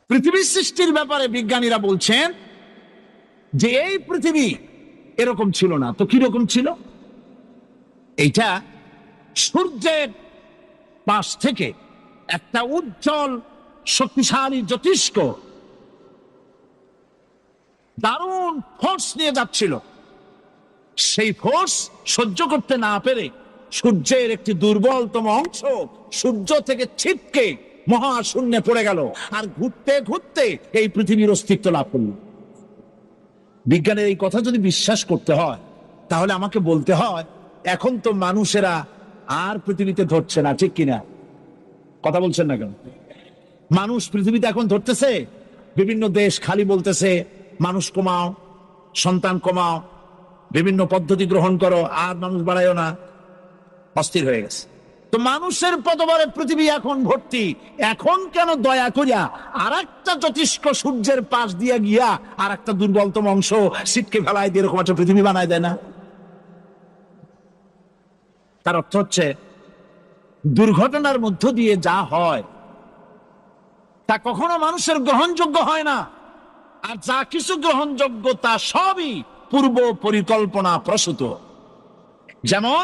পৃথিবী সৃষ্টির ব্যাপারে বিজ্ঞানীরা বলছেন যে এই পৃথিবী এরকম ছিল না। তো কিরকম ছিল? এইটা সূর্যের পাশ থেকে একটা উজ্জ্বল শক্তিশালী জ্যোতিষ্ক দারুণ ফোর্স নিয়ে যাচ্ছিল। সেই ফোর্স সহ্য করতে না পেরে সূর্যের একটি দুর্বলতম অংশ সূর্য থেকে ছিটকে মহাশূন্যে পড়ে গেল, আর ঘুরতে ঘুরতে এই পৃথিবীর অস্তিত্ব লাভ করল। বিজ্ঞানের এই কথা যদি বিশ্বাস করতে হয়, তাহলে আমাকে বলতে হয় এখন তো মানুষেরা আর পৃথিবীতে ধরছে না, ঠিক কিনা? কথা বলছেন না কেন? মানুষ পৃথিবীতে এখন ধরতেছে। বিভিন্ন দেশ খালি বলতেছে মানুষ কমাও, সন্তান কমাও, বিভিন্ন পদ্ধতি গ্রহণ করো, আর মানুষ বাড়াইও না। অস্থির হয়ে গেছে। তো মানুষের পদবরে পৃথিবী এখন ভর্তি। এখন কেন দয়া করিয়া আর একটা জ্যোতিষ্ক সূর্যের পাশ দিয়া গিয়া আর একটা দুর্বলতম অংশ ছিটকে ফেলায় দিয়ে এরকম একটা পৃথিবী বানায় দেয় না? তার অর্থ হচ্ছে দুর্ঘটনার মধ্য দিয়ে যা হয় তা কখনো মানুষের গ্রহণযোগ্য হয় না। আর যা কিছু গ্রহণযোগ্য তা সবই পূর্ব পরিকল্পনা প্রসূত। যেমন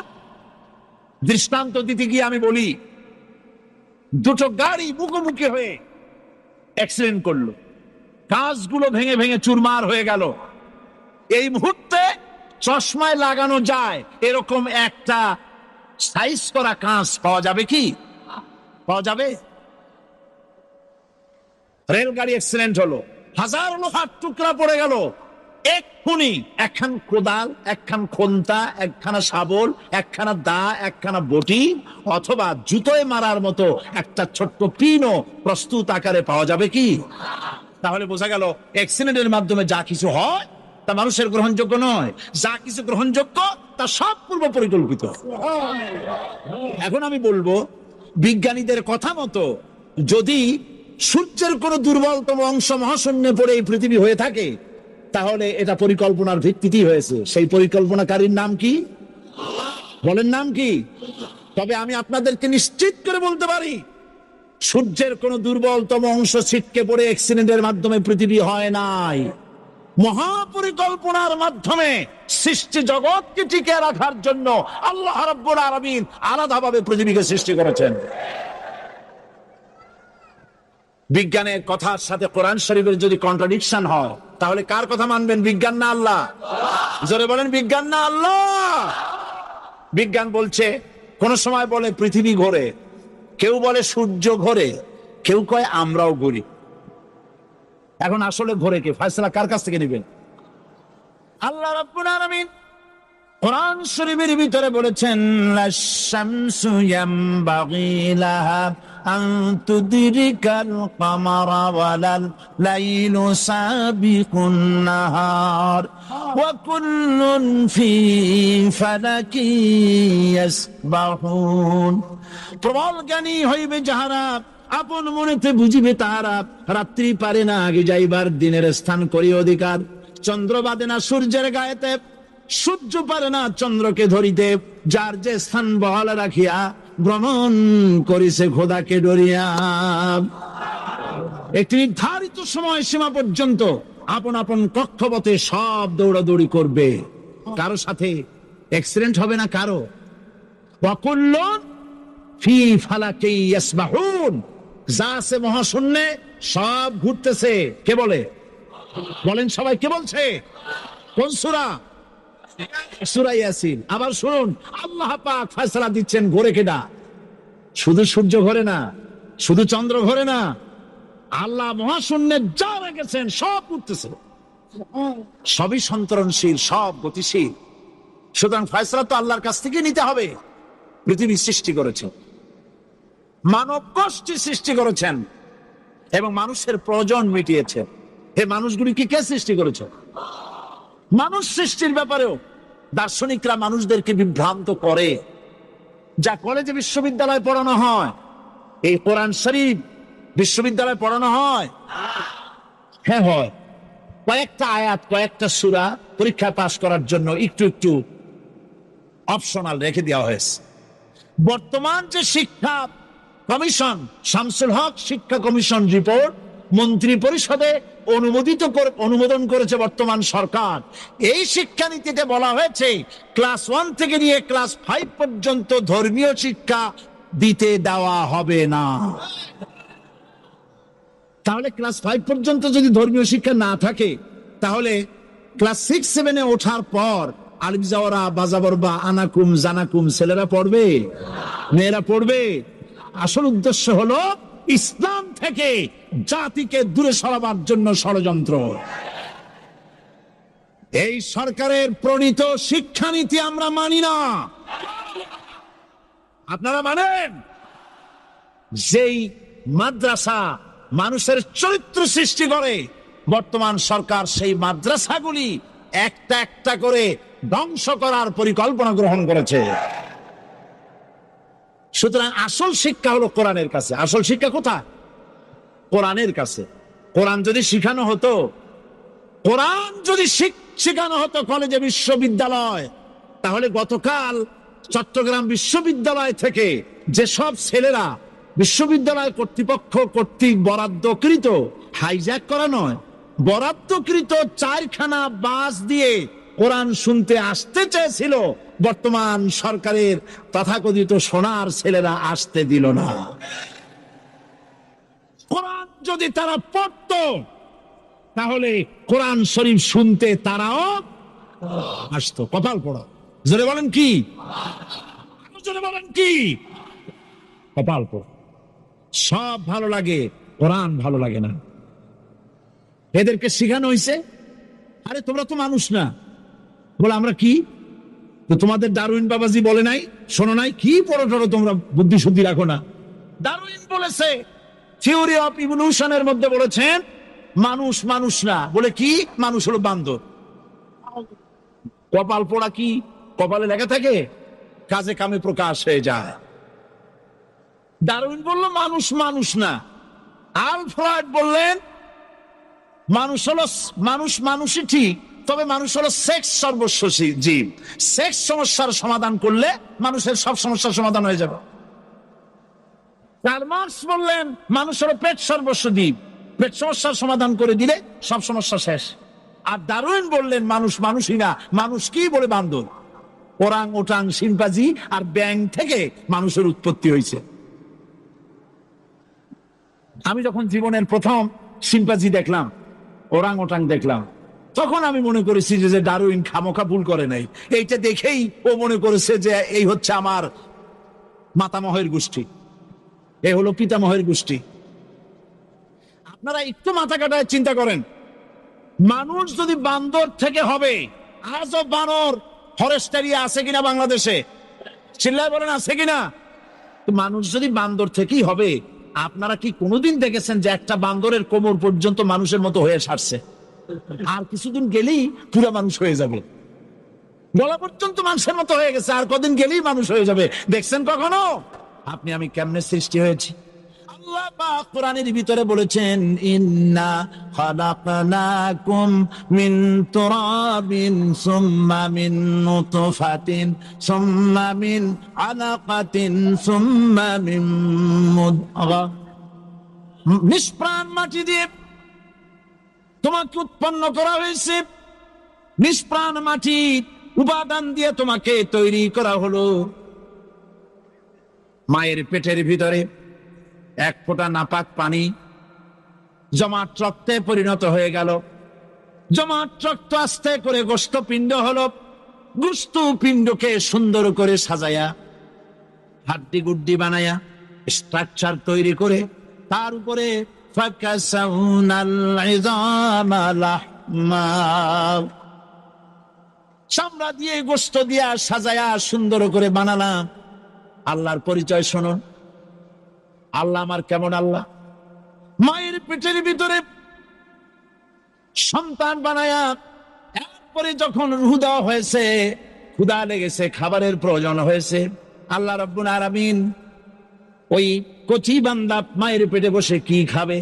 দৃষ্টান্ত দিতে গিয়ে আমি বলি, দুটো গাড়ি মুখোমুখি হয়ে অ্যাক্সিডেন্ট করলো, কাঁচগুলো ভেঙে ভেঙে চুরমার হয়ে গেল। এই মুহূর্তে চশমায় লাগানো যায় এরকম একটা সাইজ করা কাঁচ পাওয়া যাবে কি? পাওয়া যাবে? রেলগাড়ি অ্যাক্সিডেন্ট হলো, হাজার লোহার টুকরা পড়ে গেল, এক্ষুনি একখান কোদাল, একখান খন্তা, একখানা শাবল, একখানা দা, একখানা বটি অথবা জুতোয় মারার মতো একটা ছোট্ট পিনও প্রস্তুত আকারে পাওয়া যাবে কি? তাহলে বোঝা গেল অ্যাক্সিডেন্টের মাধ্যমে যা কিছু হয় তা মানুষের গ্রহণযোগ্য নয়। যা কিছু গ্রহণযোগ্য তা সব পূর্ব পরিকল্পিত। এখন আমি বলবো, বিজ্ঞানীদের কথা মতো যদি সূর্যের কোন দুর্বলতম অংশ মহাশূন্যে পড়ে এই পৃথিবী হয়ে থাকে, তাহলে এটা পরিকল্পনার ভিত্তিতেই হয়েছে। সেই পরিকল্পনাকারীর নাম কি? বলেন, নাম কি? তবে আমি আপনাদেরকে নিশ্চিত করে বলতে পারি, সূর্যের কোন দুর্বলতম অংশ ছিটকে পড়ে অ্যাক্সিডেন্টের মাধ্যমে পৃথিবী হয় নাই। মহাপরিকল্পনার মাধ্যমে সৃষ্টি জগৎকে টিকে রাখার জন্য আল্লাহ রাব্বুল আলামিন আলাদাভাবে পৃথিবীকে সৃষ্টি করেছেন। বিজ্ঞানের কথার সাথে কোরআন শরীফের যদি কন্ট্রাডিকশন হয়, তাহলে কার কথা মানবেন? বিজ্ঞান না আল্লাহ? জোরে বলেন, বিজ্ঞান না আল্লাহ? বিজ্ঞান বলছে, কোন সময় বলে পৃথিবী ঘোরে, কেউ বলে সূর্য ঘোরে, কেউ কয় আমরাও ঘুরি। এখন আসলে ঘোরে কে? ফয়সালা কার কাছ থেকে নেবেন? আল্লাহ রাব্বুল আলামিন কোরআন শরীফের ভিতরে বলেছেন, লাশ-শামসু ইয়ামবাগি লাহা আন তুদরিকাল কামারা ওয়ালাল লাইলু সাবিকুন নাহার ওয়া কুল্লুন ফি ফালাকি ইয়াসবাহুন। প্রবল জ্ঞানী হইবে যাহারা, আপন মনেতে বুঝিবে তাহারা। রাত্রি পারে না আগে যাইবার, দিনের স্থান করি অধিকার। চন্দ্র বাদে না সূর্যের গায়েতে, সূর্য পারে না চন্দ্রকে ধরিতে। যার যে স্থান বহাল রাখিয়া ভ্রমণ করিছে খোদাকে ডরিয়া। একটি নির্ধারিত সময় সীমা পর্যন্ত আপন আপন কক্ষপথে সব দৌড়াদৌড়ি করবে, কারো সাথে অ্যাক্সিডেন্ট হবে না কারো। ওয়াকুল্লুন ফি ফালাকি ইয়াসবাহুন, যা আছে মহাশূন্যে সব ঘুরতেছে। কে বলে? বলেন সবাই, কে বলছে? কোন সূরা? সূরা ইয়াসিন। আবার শুনুন, আল্লাহ পাক ফয়সালা দিচ্ছেন ঘোরে কেডা? শুধু সূর্য ঘোরে না, শুধু চন্দ্র ঘোরে না, আল্লাহ মহাশূন্যে যা রেখেছেন সব ঘুরতেছে, সবই সন্তরণশীল, সব গতিশীল। সুতরাং ফয়সালা তো আল্লাহর কাছ থেকে নিতে হবে। পৃথিবী সৃষ্টি করেছেন, মানব গোষ্ঠী সৃষ্টি করেছেন এবং মানুষের প্রয়োজন মিটিয়েছেন। এই মানুষগুলিকে কে সৃষ্টি করেছে? মানুষ সৃষ্টির ব্যাপারেও দার্শনিকরা মানুষদেরকে বিভ্রান্ত করে। যা কলেজে বিশ্ববিদ্যালয়ে পড়ানো হয়, এই কোরআন শরীফ বিশ্ববিদ্যালয়ে পড়ানো হয়? হ্যাঁ হয়। কয়েকটা আয়াত, কয়েকটা সূরা পরীক্ষায় পাশ করার জন্য একটু একটু অপশনাল রেখে দেওয়া হয়েছে। বর্তমান যে শিক্ষা কমিশন, শামসুল হক শিক্ষা কমিশন রিপোর্ট, মন্ত্রী পরিষদে অনুমোদন করেছে বর্তমান সরকার। এই শিক্ষানীতিতে বলা হয়েছে ক্লাস 1 থেকে নিয়ে ক্লাস 5 পর্যন্ত ধর্মীয় শিক্ষা দিতে দেওয়া হবে না। তাহলে ক্লাস 5 পর্যন্ত যদি ধর্মীয় শিক্ষা না থাকে, তাহলে ক্লাস 6-7-এ ওঠার পর আলিফ জাওরা বাজাবর বা আনাকুম জানাকুম ছেলেরা পড়বে, মেয়েরা পড়বে? আসল উদ্দেশ্য হলো ইসলাম থেকে জাতিকে দূরে সরাবার জন্য ষড়যন্ত্র। এই সরকারের প্রণীত শিক্ষানীতি আমরা মানি না। আপনারা মানেন? যেই মাদ্রাসা মানুষের চরিত্র সৃষ্টি করে, বর্তমান সরকার সেই মাদ্রাসাগুলি একটা একটা করে ধ্বংস করার পরিকল্পনা গ্রহণ করেছে। সুতরাং আসল শিক্ষা হলো কোরআনের কাছে। আসল শিক্ষা কোথায়? কোরআনের কাছে। কোরআন যদি শিখানো হতো, কোরআন যদি শেখানো হতো কলেজে, বিশ্ববিদ্যালয়, তাহলে গতকাল চট্টগ্রাম বিশ্ববিদ্যালয় থেকে যেসব ছেলেরা বিশ্ববিদ্যালয় কর্তৃপক্ষ কর্তৃক বরাদ্দকৃত, হাইজ্যাক করা নয়, বরাদ্দকৃত 4খানা বাস দিয়ে কোরআন শুনতে আসতে চেয়েছিল, বর্তমান সরকারের তথাকথিত সোনার ছেলেরা আসতে দিল না। কোরআন যদি তারা পড়ত, তাহলে কোরআন শরীফ শুনতে তারাও আসতো। কপাল পড়া। জোরে বলেন কি? জোরে বলেন কি? কপাল পড়া। সব ভালো লাগে, কোরআন ভালো লাগে না। এদেরকে শিখানো হয়েছে, আরে তোমরা তো মানুষ না। বলে আমরা কি? তো তোমাদের ডারউইন বাবাজি বলে নাই, শোনো নাই? কি পড়ো টড়ো তোমরা, বুদ্ধি শুদ্ধি রাখো না। ডারউইন বলেছে, থিওরি অফ ইভলিউশনের মধ্যে বলেছেন মানুষ মানুষ না। বলে কি? মানুষ হলো বান্দর। কপাল পোড়া। কি কপালে লেখা থাকে? কাজে কামে প্রকাশ হয়ে যায়। ডারউইন বলল মানুষ মানুষ না। আলফ্রেড বললেন মানুষ হলো মানুষই ঠিক, তবে মানুষ হলো সেক্স সর্বস্ব জীব। সেক্স সমস্যার সমাধান করলে মানুষের সব সমস্যার সমাধান হয়ে যাবে। কার্ল মার্কস বললেন মানুষ হলো পেট সর্বস্ব জীব, পেট সমস্যার সমাধান করে দিলে সব সমস্যা শেষ। আর ডারউইন বললেন মানুষ মানুষই না, মানুষ কি? বলে বান্দর। ওরাং ওটাং শিম্পাজি আর ব্যাং থেকে মানুষের উৎপত্তি হয়েছে। আমি যখন জীবনের প্রথম শিম্পাজি দেখলাম, ওরাং ওটাং দেখলাম, তখন আমি মনে করেছি যে ডারউইন খামোখা ভুল করে নাই। এইটা দেখেই ও মনে করেছে যে এই হচ্ছে আমার মাতামহের গোষ্ঠী, এই হলো পিতামহের গোষ্ঠী। আপনারা একটু মাথা কাটায় চিন্তা করেন, মানুষ যদি বান্দর থেকে হবে, আজও বানর ফরেস্ট এরিয়া আছে কিনা বাংলাদেশে? চিল্লায় বলেন আছে কিনা? মানুষ যদি বান্দর থেকেই হবে, আপনারা কি কোনোদিন দেখেছেন যে একটা বান্দরের কোমর পর্যন্ত মানুষের মতো হয়ে সারছে? আর কিছুদিন গেলেই পুরো মানুষ হয়ে যাবে, গলা পর্যন্ত মানুষের মতো হয়ে গেছে, আর কদিন গেলেই মানুষ হয়ে যাবে। দেখছেন কখনো আপনি আমি কেমনে সৃষ্টি হয়েছি? আল্লাহ পাক কোরআনের ভিতরে বলেছেন ইন্না খালাকনাকুম মিন তুরাবিন সুম্মা মিন নুতফাতিন সুম্মা মিন আলাকাতিন সুম্মা মিন মুদগা। নিষ্প্রাণ মাটি দিয়ে তোমাকে উৎপন্ন করা হয়েছে, নিষ্প্রাণ মাটি উপাদান দিয়ে তোমাকে তৈরি করা হলো। মায়ের পেটের ভিতরে এক ফোঁটা নাপাক পানি জমাট রক্তে পরিণত হয়ে গেল, জমাট রক্ত আস্তে করে গোস্ত পিণ্ড হলো, গোস্ত পিণ্ডকে সুন্দর করে সাজায়া হাড্ডি গুড্ডি বানায়া স্ট্রাকচার তৈরি করে তার উপরে চামড়া দিয়ে গোস্ত দিয়া সাজায়া সুন্দর করে বানালাম। আল্লাহর পরিচয় শুনুন, আল্লাহ আমার কেমন আল্লাহ। মায়ের পেটের ভিতরে সন্তান বানায়া এরপরে যখন রুহ দেওয়া হয়েছে, ক্ষুধা লেগেছে, খাবারের প্রয়োজন হয়েছে, আল্লাহ রাব্বুল আলামিন ওই কচি বান্দা মায়ের পেটে বসে কি খাবে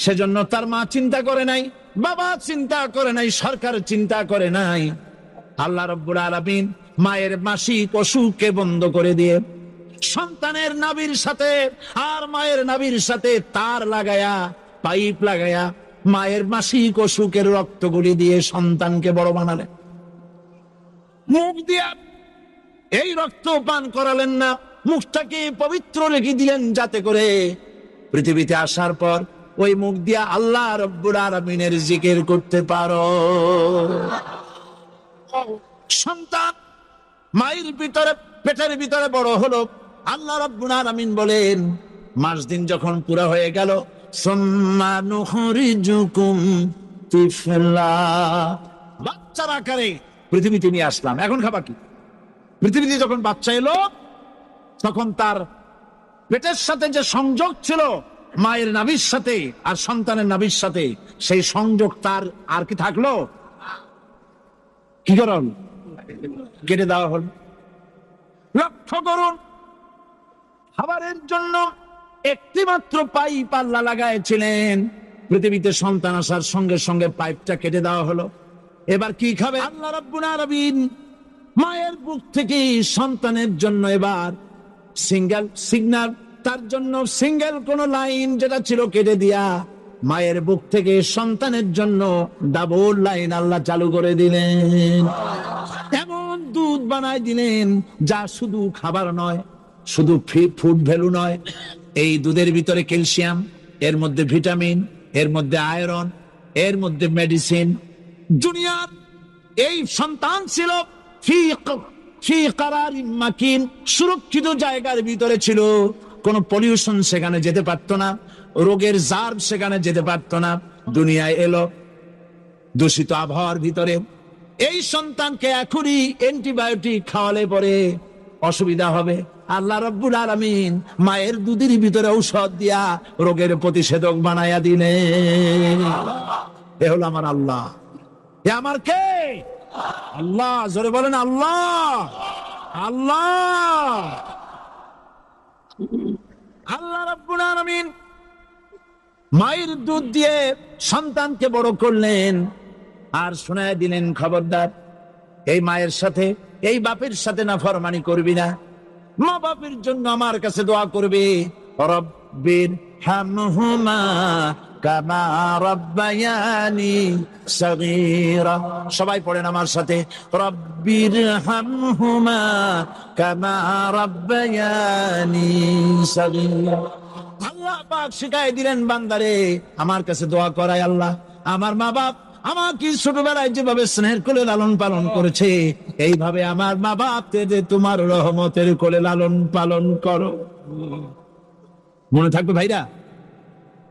সেজন্য তার মা চিন্তা করে নাই, বাবা চিন্তা করে নাই, সরকার চিন্তা করে নাই। আল্লাহ রাব্বুল আলামিন মায়ের মাসিক অসুখকে বন্ধ করে দিয়ে সন্তানের নাভির সাথে আর মায়ের নাভির সাথে তার লাগায়া পাইপ লাগায়া মায়ের মাসিক অসুখের রক্তগুলি দিয়ে সন্তানকে বড় বানালেন। মুখ দিয়া এই রক্ত পান করালেন না, মুখটাকে পবিত্র রেখে দিলেন যাতে করে পৃথিবীতে আসার পর ওই মুখ দিয়া আল্লাহ রব্বুল আলামিনের জিকির করতে পারো। সন্তান মায়ের ভিতরে, পেটের ভিতরে বড় হলো। আল্লাহ রব্বুল আলামিন বলেন, মাস দিন যখন পুরা হয়ে গেল, সুম্মা নুখরিজুকুম তিফলা, বাচ্চার আকারে পৃথিবীতে নিয়ে আসলাম। এখন খাবা কি? পৃথিবীতে যখন বাচ্চা এলো, তখন তার পেটের সাথে যে সংযোগ ছিল মায়ের নাভির সাথে আর সন্তানের নাভির সাথে, সেই সংযোগ তার আর কি থাকলো? কি করুন? কেটে দেওয়া হল। লক্ষ্য করুন, খাবারের জন্য একটি মাত্র পাইপ আল্লাহ লাগাইছিলেন, পৃথিবীতে সন্তান আসার সঙ্গে সঙ্গে পাইপটা কেটে দেওয়া হলো। এবার কি খাবে? আল্লাহ রাব্বুল আলামিন মায়ের বুক থেকে সন্তানের জন্য এবার সিঙ্গেল সিগন্যাল, তার জন্য সিঙ্গেল কোন লাইন যেটা ছিল কেটে দিয়া মায়ের বুক থেকে সন্তানের জন্য ডাবল লাইন আল্লাহ চালু করে দিলেন। এমন দুধ বানায় দিলেন যা শুধু খাবার নয়, শুধু ফুড ভ্যালু নয়। এই দুধের ভিতরে ক্যালসিয়াম, এর মধ্যে ভিটামিন, এর মধ্যে আয়রন, এর মধ্যে মেডিসিন। দুনিয়ার এই সন্তান ছিল ফি কারারিন মাকিন, সুরক্ষিত জায়গার ভিতরে ছিল। কোন পলিউশন সেখানে যেতে পারতো না, রোগের জার্ম সেখানে যেতে পারতো না। দুনিয়ায় এলো দূষিত আবহাওয়ার ভিতরে। এই সন্তানকে এখনই অ্যান্টিবায়োটিক খাওয়ালে পরে অসুবিধা হবে। আল্লাহ রাব্বুল আলামিন মায়ের দুধের ভিতরে ঔষধ দিয়া রোগের প্রতিষেধক বানায়া দিলেন। এ হলো আমার আল্লাহ। এ আমার কে? আল্লাহ। জোরে বলেন আল্লাহ। আল্লাহ, আল্লাহ রাব্বুল আলামিন মায়ের দুধ দিয়ে সন্তানকে বড় করলেন আর শোনায় দিলেন, খবরদার এই মায়ের সাথে, এই বাপের সাথে নাফরমানি করবি না। মা বাপের জন্য আমার কাছে দোয়া করবে, রব্বির হামহুমা কামা রাব্বায়ানি সগীরা। সবাই পড়েন আমার সাথে, রব্বির হামহুমা কামা রাব্বায়ানি সগীরা। আল্লাহ পাক শিখাই দিলেন বান্দারে আমার কাছে দোয়া করায়, আল্লাহ আমার মা বাপ আমাকে ছোটবেলায় যেভাবে স্নেহের কোলে লালন পালন করেছে, এইভাবে আমার মা বাপকে যে তোমার রহমতের কোলে লালন পালন করো। মনে থাকবে ভাইরা?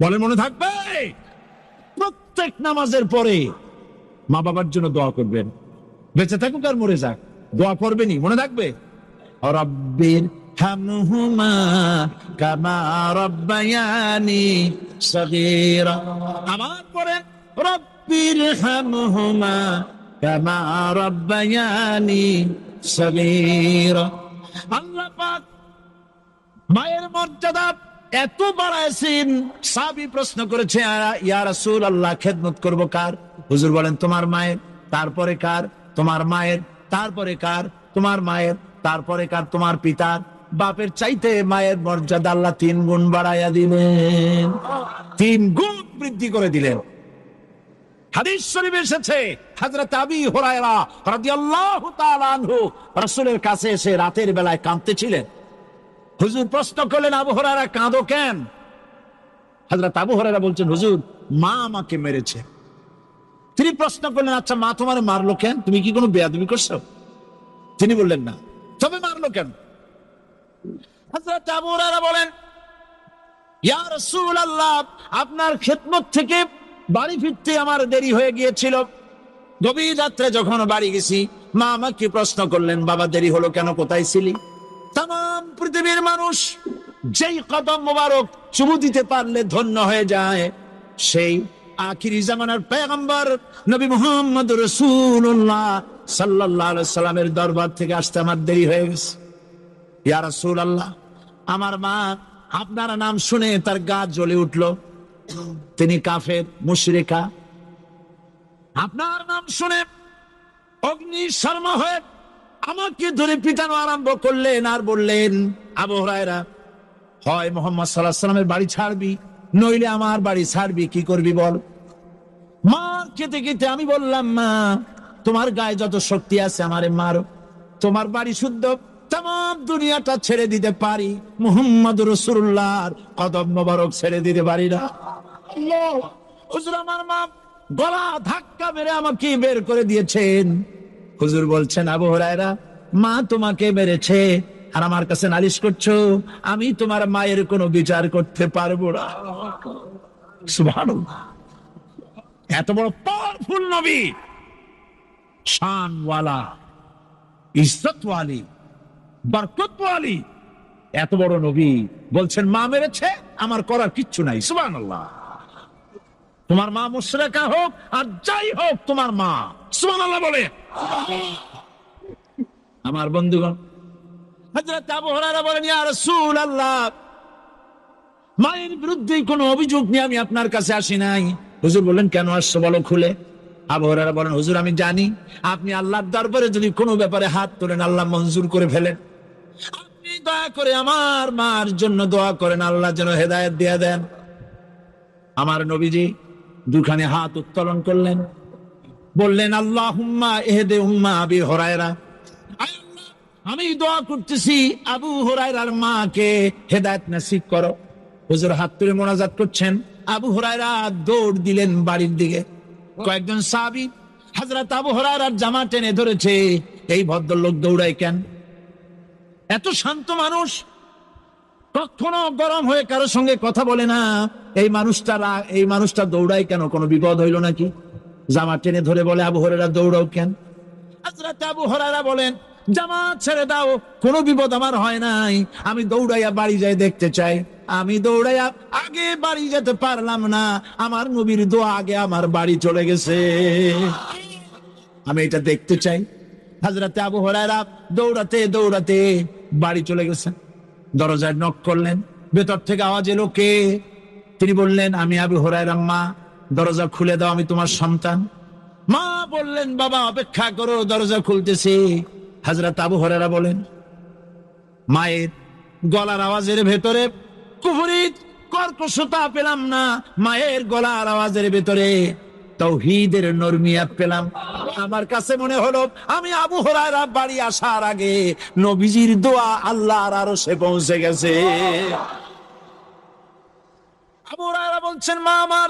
বলেন মনে থাকবে? প্রত্যেক নামাজের পরে মা বাবার জন্য দোয়া করবেন, বেঁচে থাকুক আর মরে যাক, দোয়া করবেনই। মনে থাকবে? রব্বির হামহুমা কামা রাব্বায়ানি সগীরা। আমার পরে রব্বির হামহুমা কামা রাব্বায়ানি সগীরা। আল্লাহ পাক মায়ের মর্যাদা এত বাড়াইছেন, সাহাবী প্রশ্ন করেছে, ইয়া রাসূলুল্লাহ খেদমত করব কার? হুজুর বলেন তোমার মায়ের, তারপরে কার? তোমার মায়ের, তারপরে কার? তোমার মায়ের, তারপরে কার? তোমার পিতার। বাপের চাইতে মায়ের মর্যাদা আল্লাহ 3 গুণ বাড়াইয়া দিলেন, 3 গুণ বৃদ্ধি করে দিলেন। হাদিস শরীফে এসেছে, হযরত আবী হুরায়রা রাদিয়াল্লাহু তাআলা আনহু রাসূলের কাছে এসে রাতের বেলায় কাঁদতেছিলেন। হুজুর প্রশ্ন করলেন, আবু হুরায়রা কাঁদো কেন? হযরত আবু হুরায়রা বলছেন, হুজুর মা আমাকে মেরেছে। তিনি প্রশ্ন করলেন, আচ্ছা মা তোমার মারলো কেন? তুমি কি কোনো বেয়াদবি করছো? তিনি বললেন না। তবে মারলো কেন? হযরত আবু হুরায়রা বলেন, ইয়া রাসূলুল্লাহ আপনার খেদমত থেকে বাড়ি ফিরতে আমার দেরি হয়ে গিয়েছিল। গভীর রাত্রে যখন বাড়ি গেছি, মা আমাকে প্রশ্ন করলেন, বাবা দেরি হলো কেন? কোথায় ছিলি? তাম পৃথিবীর মানুষ যেই কদম মোবারক চুমু দিতে পারলে ধন্য হয়ে যায়, সেই আখিরি জামানার পয়গম্বর নবী মুহাম্মদ রাসূলুল্লাহ সাল্লাল্লাহু আলাইহি সাল্লামের দরবার থেকে আসতে আমার দেরি হয়ে গেছে। ইয়া রাসূলুল্লাহ আমার মা আপনার নাম শুনে তার গা জ্বলে উঠলো। তিনি কাফের, মুশরিকা। আপনার নাম শুনে অগ্নি শর্মা হয়ে আমাকে ধরে পিটানো আরম্ভ করলেন আর বললেন, আবু হুরায়রা হয় মুহাম্মদ সাল্লাল্লাহু আলাইহি সাল্লামের বাড়ি ছাড়বি, নইলে আমার বাড়ি ছাড়বি, কি করবি বল। মার খেতে খেতে আমি বললাম, মা তোমার গায়ে যত শক্তি আছে আমারে মারো, তোমার বাড়ি শুদ্ধ তাম দুনিয়াটা ছেড়ে দিতে পারি, মুহাম্মদ রাসূলুল্লাহর কদম মোবারক ছেড়ে দিতে পারি না। হুজুর আমার মা গলা ধাক্কা মেরে আমাকে বের করে দিয়েছেন। হুজুর বলছেন, আবু হুরায়রা, মা তোমাকে মেরেছে আর আমার কাছে নালিশ করছো, আমি তোমার মায়ের কোনো বিচার করতে পারবো না। সুবহানাল্লাহ। এত বড় পাওয়ারফুল নবী, শানওয়ালা, ইজ্জতওয়ালি, বরকতওয়ালি, এত বড় নবী বলছেন মা মেরেছে, আমার করার কিচ্ছু নাই। সুবহানাল্লাহ। তোমার মা মুশরিকা হোক আর যাই হোক, তোমার মা। সুবহানাল্লাহ বলে। আমার বন্ধুগণ, হযরত আবু হুরায়রা বলেন, ইয়া রাসূলুল্লাহ, মায়ের বিরুদ্ধে কোনো অভিযোগ নিয়ে আমি আপনার কাছে আসি নাই। হুজুর বললেন, কেন আসছো বলো খুলে। আবু হুরায়রা বলেন, হুজুর আমি জানি আপনি আল্লাহর দরবারে যদি কোনো ব্যাপারে হাত তোলেন আল্লাহ মঞ্জুর করে ফেলেন। আপনি দয়া করে আমার মার জন্য দোয়া করেন, আল্লাহ যেন হেদায়েত দিয়ে দেন। আমার নবীজি দুখানে হাত উত্তোলন করলেন, বললেন, আল্লাহুম্মা ইহদি উম্মা আবি হুরায়রা, আমি দোয়া করতেছি আবু হুরায়রার মাকে হেদায়েত নসিব করো। হুজুর হাত তুলে মোনাজাত করছেন, আবু হুরায়রা দৌড় দিলেন বাড়ির দিকে। কয়েকজন সাহাবী হযরত আবু হুরায়রার জামা টেনে ধরেছে, এই ভদ্রলোক দৌড়ায় কেন? এত শান্ত মানুষ, কখনো গরম হয়ে কারোর সঙ্গে কথা বলে না, এই মানুষটা দৌড়ায় কেন? কোনো বিপদ হইল নাকি? জামা টেনে ধরে বলে, আবু হুরায়রা দৌড়াও কেন? হযরত আবু হুরায়রা বলেন, জামা ছেড়ে দাও, কোনো বিপদ আমার হয় নাই, আমি দৌড়াইয়া বাড়ি যাই দেখতে চাই। আমি দৌড়াইয়া আগে বাড়ি যেতে পারলাম না, আমার নবীর দোয়া আগে আমার বাড়ি চলে গেছে, আমি এটা দেখতে চাই। হযরত আবু হুরায়রা দৌড়াতে দৌড়াতে বাড়ি চলে গেছেন। দরজায় নক করলেন, ভেতর থেকে আওয়াজ এলো, কে? তিনি বললেন, আমি আবু হুরায়রা। মা, দরজা খুলে দাও, আমি তোমার সন্তান। মা বললেন, বাবা অপেক্ষা করো, দরজা খুলতেছি। হযরত আবু হুরায়রা বলেন, মায়ের গলার আওয়াজের ভেতরে কুফরি কর্কশতা পেলাম না, মায়ের গলার আওয়াজের ভেতরে তাওহীদের নরমিয়াত পেলাম। আমার কাছে মনে হলো আমি আবু হুরায়রা বাড়ি আসার আগে নবীজির দোয়া আল্লাহর আরশে পৌঁছে গেছে। আবু হুরায়রা বলছেন, মা আমার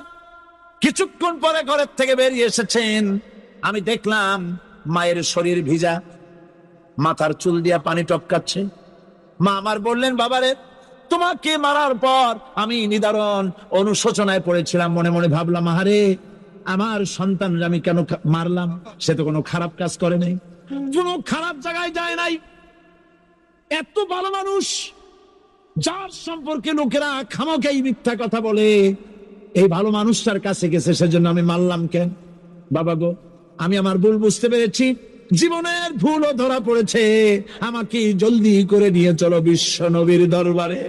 কিছুক্ষণ পরে ঘরের থেকে বেরিয়ে এসেছেন, আমি দেখলাম মায়ের শরীর ভিজা, মাথার চুল দিয়া পানি টপকাচ্ছে। মা আমার বললেন, বাবারে, তোমাকে মারার পর আমি নিদারুণ অনুশোচনায় পড়েছিলাম, মনে মনে ভাবলাম, আহারে আমার সন্তান আমি কেন মারলাম? সে তো কোনো খারাপ কাজ করে নাই, কোনো খারাপ জায়গায় যায় নাই, এত ভালো মানুষ, যার সম্পর্কে লোকেরা খামোখাই মিথ্যা কথা বলে, এই ভালো মানুষটার কাছে গেছে, সেজন্য আমি মারলাম কেন? বাবা গো, আমি আমার ভুল বুঝতে পেরেছি, জীবনের ভুলও ধরা পড়েছে, আমাকে জলদি করে নিয়ে চলো বিশ্ব নবীর দরবারে।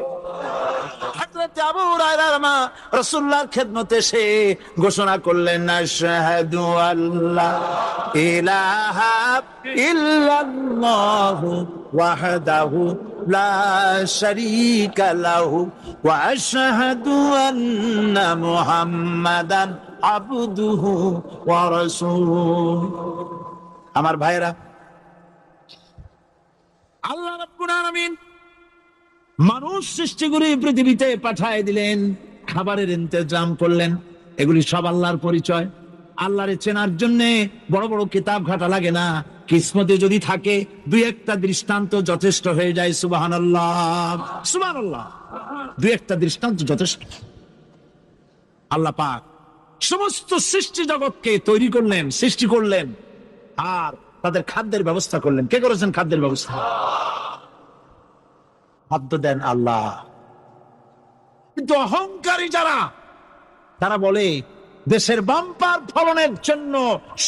হযরত আবু হুরায়রার মা রাসূলুল্লাহর খেদমতে এসে ঘোষণা করলেন, আশহাদু আল্লা ইলাহা ইল্লাল্লাহু ওয়াহদাহু লা শারীকা লাহু ওয়া আশহাদু আন্না মুহাম্মাদান আবদুহু ওয়া রাসূলুহু। আমার ভাইরা, আল্লাহ রাব্বুল আলামিন মানুষ সৃষ্টি করে পৃথিবীতে পাঠায় দিলেন, খাবারের ইন্তজাম করলেন, এগুলি সব আল্লাহর পরিচয়। আল্লাহরে চেনার জন্য বড় বড় কিতাব ঘাটা লাগে না, কিসমতে যদি থাকে দুই একটা দৃষ্টান্ত যথেষ্ট হয়ে যায়। সুবহানাল্লাহ, সুবহানাল্লাহ, দুই একটা দৃষ্টান্ত যথেষ্ট। আল্লাহ পাক সমস্ত সৃষ্টি জগৎকে তৈরি করলেন, সৃষ্টি করলেন, আর তাদের খাদ্যের ব্যবস্থা করলেন। কে করেছেন খাদ্যের ব্যবস্থা? খাদ্য দেন আল্লাহ। কিন্তু অহংকারী যারা, তারা বলে দেশের বাম্পার ফলনের জন্য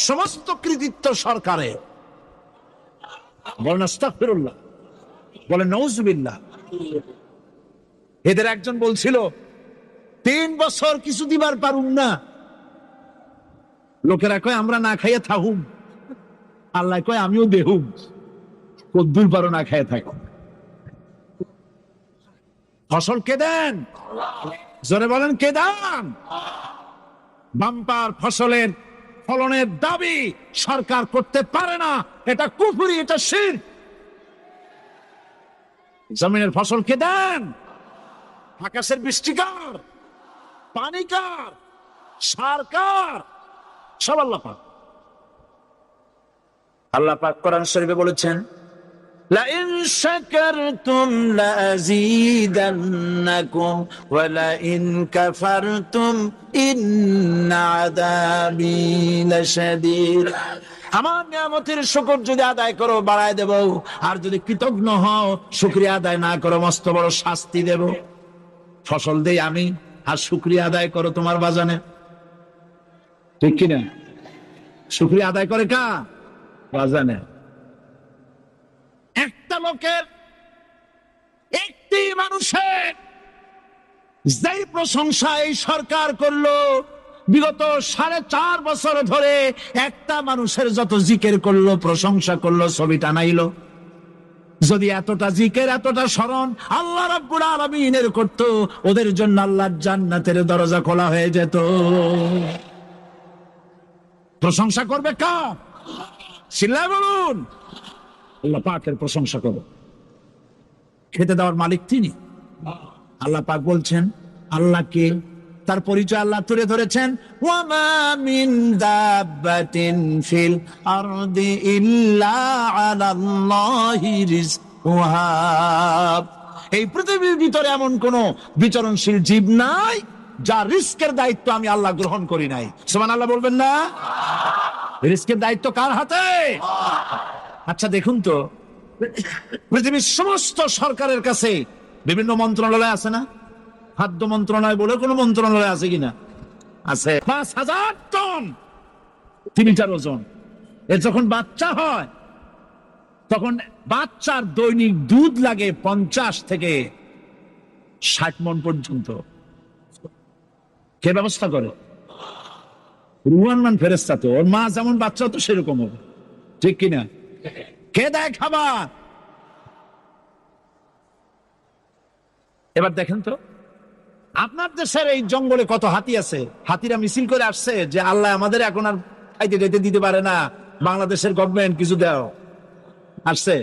সমস্ত কৃতিত্ব সরকারের। বলেন আস্তাগফিরুল্লাহ, বলেন নাউজুবিল্লাহ। এদের একজন বলছিল 3 বছর কিছু দিবার পারুম না, লোকেরা কয় আমরা না খাইয়ে থাকুম, আল্লাহ কয় আমিও দেহুম, কদ্দুর পারো না খাইয়ে থাকো। ফসল কে দেন? জোরে বলেন কে দেন? বাম্পার ফসলের ফলনের দাবি সরকার করতে পারে না, এটা কুফরি, এটা শিরক। জমিনের ফসল কে দেন? আকাশের বৃষ্টি কার? পানি কার? সার কার? সব আল্লাহ পাক। আল্লাহ পাক কোরআন শরীফে বলেছেন, লাইন শাকারতুম লাযীদান্নাকুম ওয়া লাইন কাফারতুম ইন্না আযাবী লাশাদীদ। আমার নিয়ামতের শুকর যদি আদায় করো বাড়ায় দেব, আর যদি কৃতজ্ঞ হও শুকরিয়া আদায় না করো মস্ত বড় শাস্তি দেব। ফসল দেই আমি, আর শুকরিয়া আদায় করো তোমার বাজানে, ঠিক কিনা? শুকরিয়া আদায় করে কা? বাজানে। একটা লোকের, একটি মানুষের যেই প্রশংসা এই সরকার করলো, বিগত 4.5 বছর ধরে একটা মানুষের যত জিকির করলো, প্রশংসা করলো, ছবি টানাইলো, যদি এতটা জিকির এতটা স্মরণ আল্লাহ রাব্বুল আলামিনের করতো, ওদের জন্য আল্লাহর জান্নাতের দরজা খোলা হয়ে যেত। প্রশংসা করবে কা? চিল্লায় বলুন, আল্লাহ পাকের প্রশংসা করো। খেতে দেওয়ার মালিক তিনি। আল্লাহ পাক বলছেন আল্লাহকে, তার পরিচয় আল্লাহ তুলে ধরেছেন, ওয়ামা মিন দাব্বাতিন ফিল আরদি ইল্লা আলাল্লাহি রিজকুহা। এই পৃথিবীর ভিতরে এমন কোন বিচরণশীল জীব নাই যার রিস্কের দায়িত্ব আমি আল্লাহ গ্রহণ করি নাই। সুবহানাল্লাহ বলবেন না? রিস্কের দায়িত্ব কার হাতে? আচ্ছা দেখুন তো, পৃথিবীর সমস্ত সরকারের কাছে বিভিন্ন মন্ত্রণালয় আছে না? খাদ্য মন্ত্রণালয় বলে কোন মন্ত্রণালয় আছে কিনা? আছে। 5,000 টন 3টার ওজন। এর যখন বাচ্চা হয় তখন বাচ্চার দৈনিক দুধ লাগে 50 থেকে 60 মণ পর্যন্ত। কে ব্যবস্থা করে? রুহান মান ফেরেশতা। তো ওর মা যেমন বাচ্চা তো সেরকম হবে, ঠিক কিনা? কে দেয় খাবার? এবার দেখেন তো, আপনার দেশের এই জঙ্গলে কত হাতি আছে। হাতিরা মিছিল করে আসছে যে আল্লাহ আমাদের এখন আর খাইতে টাইতে দিতে পারে না, বাংলাদেশের গভর্নমেন্ট কিছু দাও। আসছে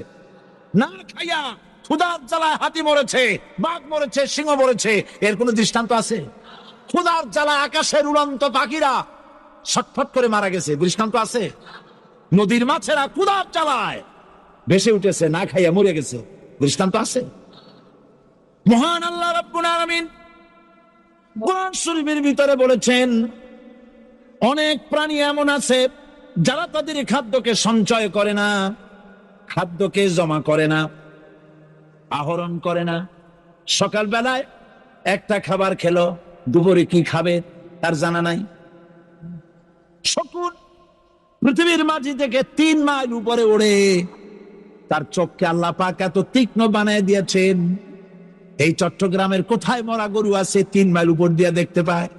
না, খাইয়া ক্ষুধার জ্বালায় হাতি মরেছে, বাঘ মরেছে, সিংহ মরেছে, এর কোন দৃষ্টান্ত আছে? ক্ষুধার জ্বালায় আকাশের উড়ন্ত পাখিরা ছটফট করে মারা গেছে, দৃষ্টান্ত আছে? নদীর মাছেরা ক্ষুধার জ্বালায় ভেসে উঠেছে, না খাইয়া মরে গেছে, দৃষ্টান্ত আছে? মহান আল্লাহ রাব্বুল আলামিন কোরআন শরীফের ভিতরে বলেছেন, অনেক প্রাণী এমন আছে যারা তাদের খাদ্যকে সঞ্চয় করে না, খাদ্যকে জমা করে না, আহরণ করে না। সকাল বেলায় একটা খাবার খেলো, দুপুরে কি খাবে তার জানা নাই। শকুন পৃথিবীর মাঝি থেকে 3 মাইল উপরে ওড়ে, তার চোখকে আল্লাহ পাক এত তীক্ষ্ণ বানিয়ে দিয়েছেন, এই চট্টগ্রামের কোথায় মরা গরু আছে 3 মাইল উপর দিয়ে দেখতে পায়।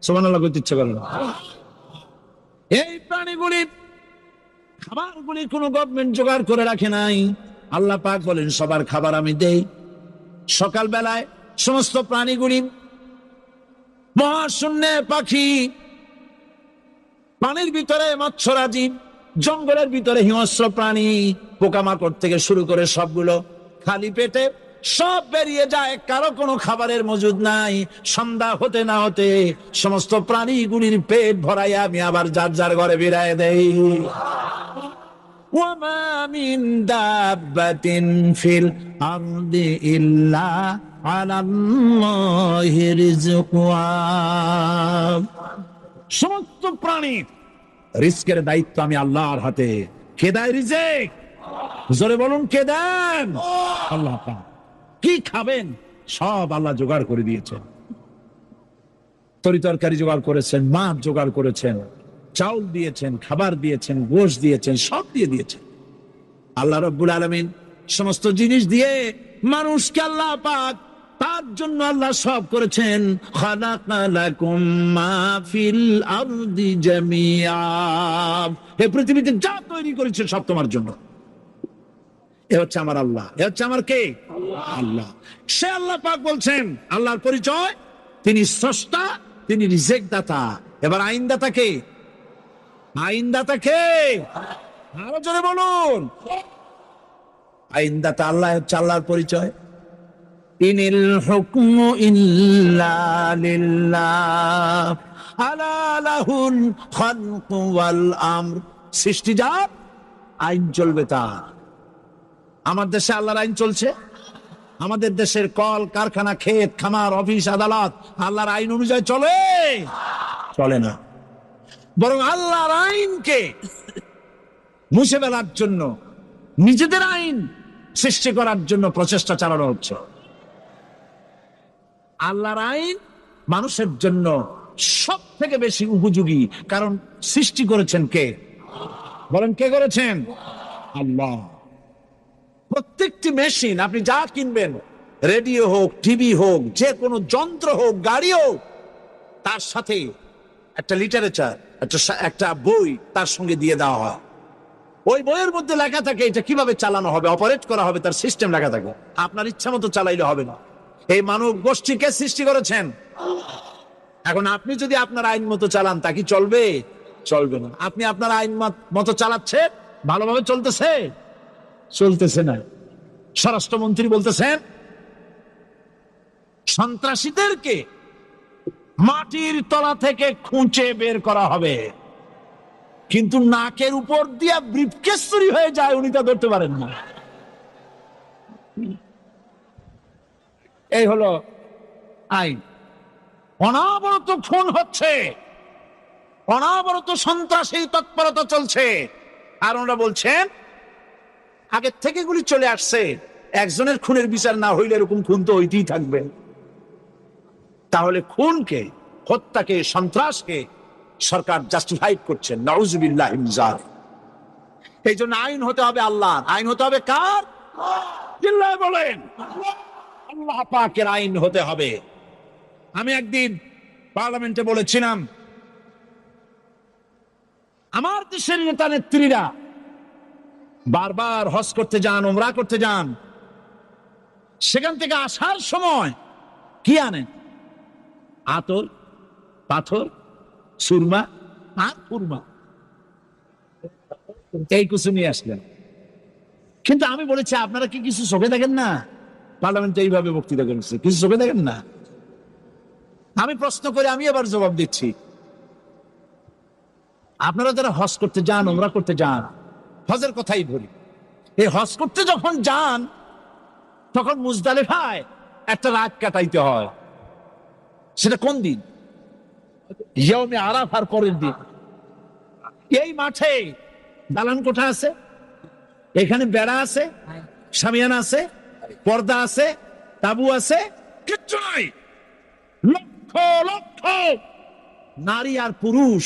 সুবহানাল্লাহ করতে ইচ্ছে করে না। এই প্রাণীগুলি খাবারগুলি কোন গভর্নমেন্ট জোগাড় করে রাখে নাই। আল্লাহ পাক বলেন সবার খাবার আমি দেই। সকাল বেলায় সমস্ত প্রাণীগুলি, মহাশূন্যে পাখি, পানির ভিতরে মৎস্যরাজি, জঙ্গলের ভিতরে হিংস্র প্রাণী, পোকামাকড় থেকে শুরু করে সবগুলো খালি পেটে সব বেরিয়ে যায়, কারো কোনো খাবারের মজুদ নাই। সন্ধ্যা হতে না হতে সমস্ত প্রাণীগুলির পেট ভরাইয়া আমি আবার যার যার ঘরে ফিরায় দেই। ওয়ামা মিন দাব্বাতিন ফিল আরদি ইল্লা আলাল্লাহি রিজকুহা। সমস্ত প্রাণী রিস্কের দায়িত্ব আমি আল্লাহর হাতে। কে দেয় রিজিক? জোরে বলুন, কে দেন? আল্লাহ পাক। কি খাবেন সব আল্লাহ জোগাড় করে দিয়েছেন। তরিতরকারি জোগাড় করেছেন, মাছ জোগাড় করেছেন, চাউল দিয়েছেন, খাবার দিয়েছেন, গোশত দিয়েছেন, সব দিয়ে দিয়েছেন। আল্লাহ রাব্বুল আলামিন সমস্ত জিনিস দিয়ে মানুষকে আল্লাহ পাক তার জন্য আল্লাহ সব করেছেন। খালাকা লাকুম মা ফিল আরদি জামিআ। এই পৃথিবীতে যা তৈরি করেছে সব তোমার জন্য। এ হচ্ছে আমার আল্লাহ, এ হচ্ছে আমার কে? আল্লাহ। সে আল্লাহ পাক বলছেন, আল্লাহর পরিচয়, তিনি স্রষ্টা, তিনি রিজেক্ট দাতা। এবার আইনদাতা কে? আইনদাতা কে? আরো জোরে বলুন। আইনদাতা আল্লাহ, হচ্ছে আল্লাহর পরিচয়। ইনিল হুকমু ইল্লা লিল্লাহ আলা লাহুল খালকু ওয়াল আমর। সৃষ্টি যার, আইন চলবে তার। আমার দেশে আল্লাহর আইন চলছে? আমাদের দেশের কল কারখানা, ক্ষেত খামার, অফিস আদালত আল্লাহর আইন অনুযায়ী চলে? চলে না। বরং আল্লাহর আইনকে মুছে ফেলার জন্য, নিজেদের আইন সৃষ্টি করার জন্য প্রচেষ্টা চালানো হচ্ছে। আল্লাহর আইন মানুষের জন্য সব থেকে বেশি উপযোগী, কারণ সৃষ্টি করেছেন কে? বলেন, কে করেছেন? আল্লাহ। প্রত্যেকটি মেশিন আপনি যা কিনবেন, রেডিও হোক, টিভি হোক, যে কোনো যন্ত্র হোক, গাড়ি হোক, তার সাথে একটা লিটারেচার, একটা বই তার সঙ্গে দিয়ে দেওয়া হয়। ওই বইয়ের মধ্যে লেখা থাকে এটা কিভাবে চালানো হবে, অপারেট করা হবে, তার সিস্টেম লেখা থাকে। আপনার ইচ্ছা মতো চালাইলে হবে না। এই মানব গোষ্ঠীকে সৃষ্টি করেছেন। এখন আপনি যদি আপনার আইন মতো চালান, তা কি চলবে? চলবে না। আপনি আপনার আইন মতো চালাচ্ছেন, ভালোভাবে চলতেছে? চলতেছে না। স্বরাষ্ট্রমন্ত্রী বলতেছেন সন্ত্রাসীদেরকে মাটির তলা থেকে খুঁজে বের করা হবে, কিন্তু নাকের উপর দিয়া ব্রিফকেস চুরি হয়ে যায়, উনি তা ধরতে পারেন না। এই হলো আইন। অনাবরত খুন হচ্ছে, অনাবরত সন্ত্রাসী তৎপরতা চলছে, আর ওনারা বলছেন আগের থেকে গুলি চলে আসছে, একজনের খুনের বিচার না হইলে এরকম খুন তো হইতেই থাকবে। তাহলে খুনকে, হত্যাকে, সন্ত্রাসকে সরকার জাস্টিফাইড করছেন। নাউজুবিল্লাহি মিন যালিক। এই জন্য আইন হতে হবে আল্লাহর। আইন হতে হবে কার? চিল্লায় বলেন, আল্লাহ পাকের আইন হতে হবে। আমি একদিন পার্লামেন্টে বলেছিলাম, আমার দেশের নেতা নেত্রীরা বারবার হজ করতে যান, উমরা করতে যান, সেখান থেকে আসার সময় কি আনেন? আতর, পাথর, সুরমা আর ফুরমা, এই কিছু নিয়ে আসলেন। কিন্তু আমি বলেছি, আপনারা কি কিছু চোখে দেখেন না? পার্লামেন্টে এইভাবে বক্তৃতা করেছে, কিছু চোখে দেখেন না? আমি প্রশ্ন করে আমি আবার জবাব দিচ্ছি, আপনারা যারা হজ করতে যান, উমরা করতে যান, হজের কথাই ধরি, এই হজ করতে যখন যান তখন মুজদালিফায় একটা রাত কাটাইতে হয়। সেটা কোন দিন? ইয়াউমে আরাফার পরের দিন। এই মাঠে দালান কোঠা আছে, এখানে বেড়া আছে, শামিয়ানা আছে, পর্দা আছে, তাবু আছে, কিচ্ছু নাই। লক্ষ লক্ষ নারী আর পুরুষ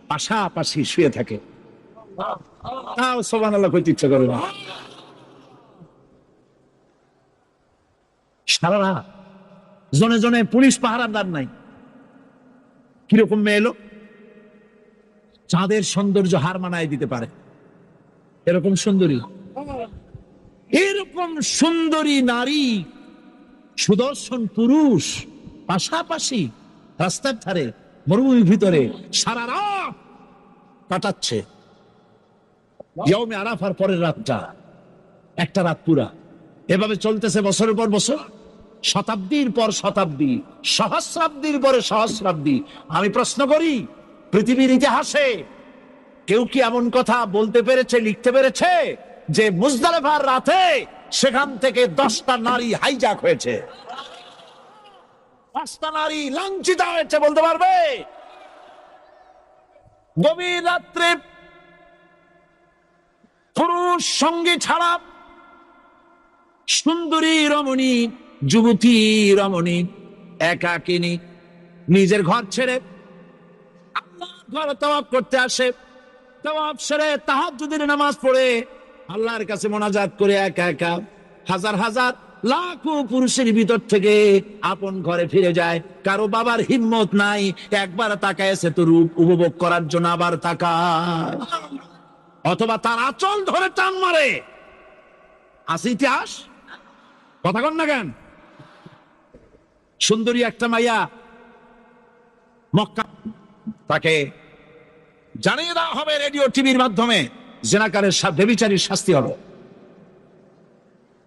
পাশাপাশি শুয়ে থাকে। তাও সুবহানাল্লাহ কইতে ইচ্ছা করে না। সারা রাত জনে জনে পুলিশ পাহারাদার নাই। কিরকম মেয়ে লোক, চাঁদের সৌন্দর্য হার মানায় দিতে পারে এরকম সুন্দরী। এরকম সুন্দরী নারী, সুদর্শন পুরুষ পাশাপাশি রাস্তার ধারে, মরুভূমির ভিতরে সারা রাত কাটাচ্ছে। ইয়াউমে আরাফার পরের রাতটা, একটা রাত পুরা। এভাবে চলতেছে বছরের পর বছর, শতাব্দীর পর শতাব্দী, সহস্রাব্দীর পরে সহস্রাব্দী। আমি প্রশ্ন করি, পৃথিবীর ইতিহাসে কেউ কি এমন কথা বলতে পেরেছে, লিখতে পেরেছে যে মুজদালিফার রাতে সেখান থেকে 10টা নারী হাইজ্যাক হয়েছে, 5টা নারী লাঞ্ছিত হয়েছে? বলতে পারবে? গভীর রাত্রে পুরুষ সঙ্গী ছাড়া সুন্দরী রমণী, যুবতী রমণী একাকিনী নিজের ঘর ছেড়ে আল্লাহর ঘরে তাওয়াফ করতে আসে। তাওয়াফ সেরে তাহাজ্জুদের নামাজ পড়ে আল্লাহর কাছে মোনাজাত করে একা একা হাজার হাজার লাখো পুরুষের ভিতর থেকে আপন ঘরে ফিরে যায়। কারো বাবার হিম্মত নাই একবার তাকায় সে তো রূপ উপভোগ করার জন্য আবার তাকায়, অথবা তার আঁচল ধরে টান মারে। আছে ইতিহাস, কথা কন না কেন? সুন্দরী একটা মাইয়া মক্কা, তাকে জানিয়ে দেওয়া হবে রেডিও টিভির মাধ্যমে জেনাকারের ব্যভিচারীর শাস্তি হবে।